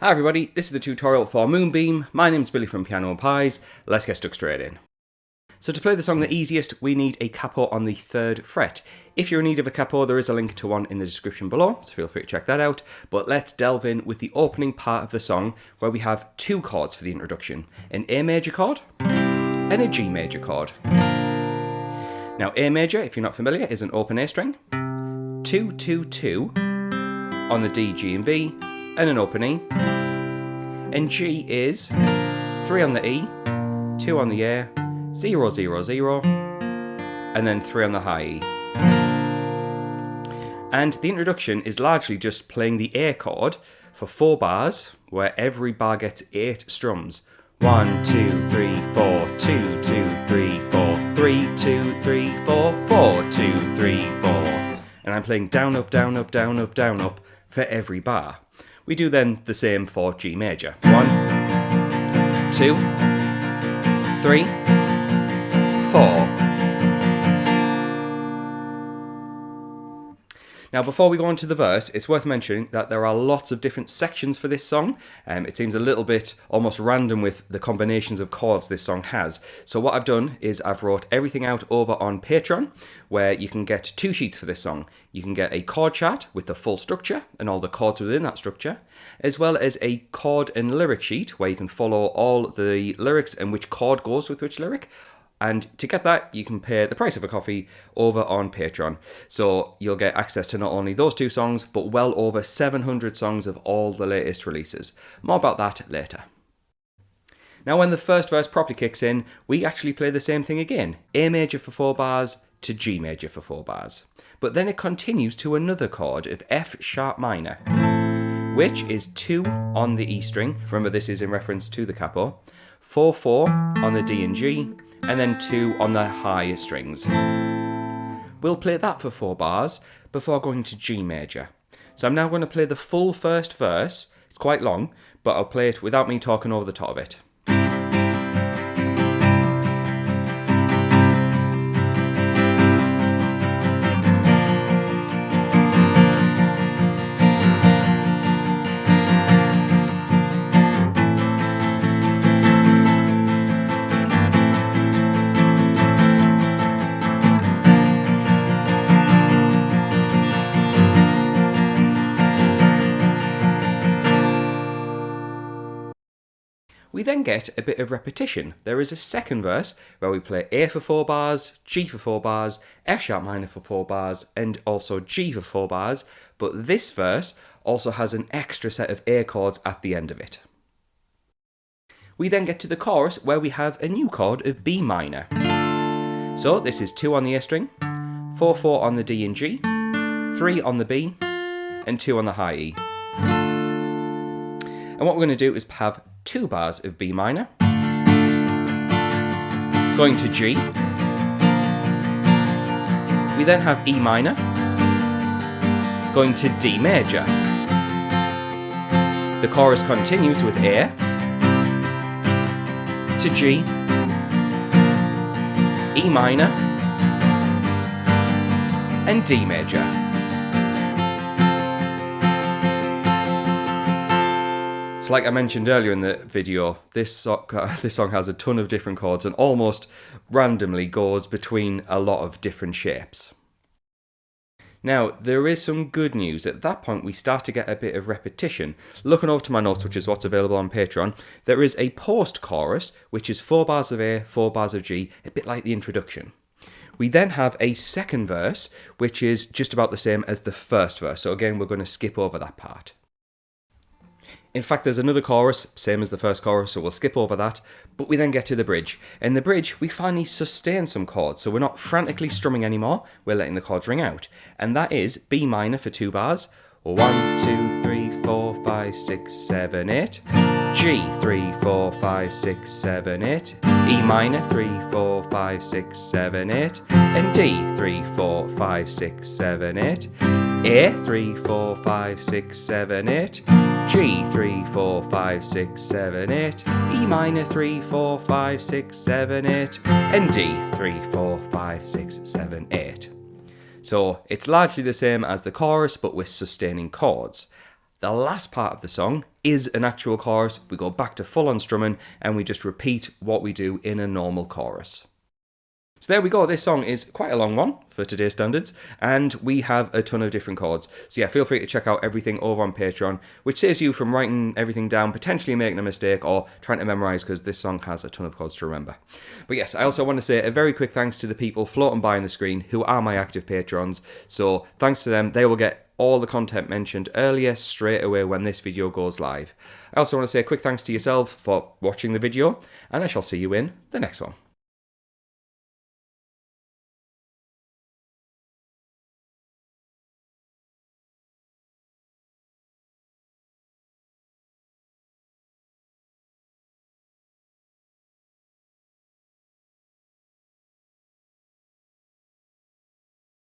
Hi everybody, this is the tutorial for Moonbeam. My name's Billy from Piano and Pies. Let's get stuck straight in. So to play the song the easiest, we need a capo on the 3rd fret. If you're in need of a capo, there is a link to one in the description below, so feel free to check that out. But let's delve in with the opening part of the song, where we have 2 chords for the introduction. An A major chord and a G major chord. Now A major, if you're not familiar, is an open A string. 2, 2, 2 on the D, G and B, and an open E. And G is 3 on the E, 2 on the A, 0, 0, 0, and then 3 on the high E. And the introduction is largely just playing the A chord for 4 bars, where every bar gets 8 strums. 1, 2, 3, 4, 2, 2, 3, 4, 3, 2, 3, 4, 4, 2, 3, 4. And I'm playing down, up, down, up, down, up, down, up for every bar. We do then the same for G major. 1, 2, 3, 4. Now before we go on to the verse, it's worth mentioning that there are lots of different sections for this song. It seems a little bit almost random with the combinations of chords this song has. So what I've done is I've wrote everything out over on Patreon, where you can get 2 sheets for this song. You can get a chord chart with the full structure and all the chords within that structure, as well as a chord and lyric sheet where you can follow all the lyrics and which chord goes with which lyric. And to get that, you can pay the price of a coffee over on Patreon. So you'll get access to not only those 2 songs, but well over 700 songs of all the latest releases. More about that later. Now when the first verse properly kicks in, we actually play the same thing again. A major for 4 bars to G major for 4 bars. But then it continues to another chord of F sharp minor, which is 2 on the E string. Remember, this is in reference to the capo. 4, 4 on the D and G, and then 2 on the higher strings. We'll play that for 4 bars before going to G major. So I'm now going to play the full first verse. It's quite long, but I'll play it without me talking over the top of it. We then get a bit of repetition. There is a second verse where we play A for 4 bars, G for 4 bars, F sharp minor for 4 bars, and also G for 4 bars, but this verse also has an extra set of A chords at the end of it. We then get to the chorus where we have a new chord of B minor. So this is 2 on the A string, 4, 4 on the D and G, 3 on the B, and 2 on the high E. And what we're going to do is have 2 bars of B minor, going to G. We then have E minor, going to D major. The chorus continues with A, to G, E minor, and D major. Like I mentioned earlier in the video, this song has a ton of different chords and almost randomly goes between a lot of different shapes. Now, there is some good news. At that point, we start to get a bit of repetition. Looking over to my notes, which is what's available on Patreon, there is a post-chorus, which is 4 bars of A, 4 bars of G, a bit like the introduction. We then have a second verse, which is just about the same as the first verse. So again, we're going to skip over that part. In fact, there's another chorus, same as the first chorus, so we'll skip over that, but we then get to the bridge. In the bridge, we finally sustain some chords, so we're not frantically strumming anymore, we're letting the chords ring out. And that is B minor for 2 bars, 1, 2, 3, 4, 5, 6, 7, 8, G, 3, 4, 5, 6, 7, 8, E minor, 3, 4, 5, 6, 7, 8, and D, 3, 4, 5, 6, 7, 8, A, 3, 4, 5, 6, 7, 8, G, 3, 4, 5, 6, 7, 8, E minor, 3, 4, 5, 6, 7, 8, and D, 3, 4, 5, 6, 7, 8. So it's largely the same as the chorus, but with sustaining chords. The last part of the song is an actual chorus. We go back to full-on strumming and we just repeat what we do in a normal chorus. So there we go, this song is quite a long one for today's standards, and we have a ton of different chords. So yeah, feel free to check out everything over on Patreon, which saves you from writing everything down, potentially making a mistake, or trying to memorise, because this song has a ton of chords to remember. But yes, I also want to say a very quick thanks to the people floating by on the screen who are my active patrons. So thanks to them, they will get all the content mentioned earlier straight away when this video goes live. I also want to say a quick thanks to yourself for watching the video, and I shall see you in the next one.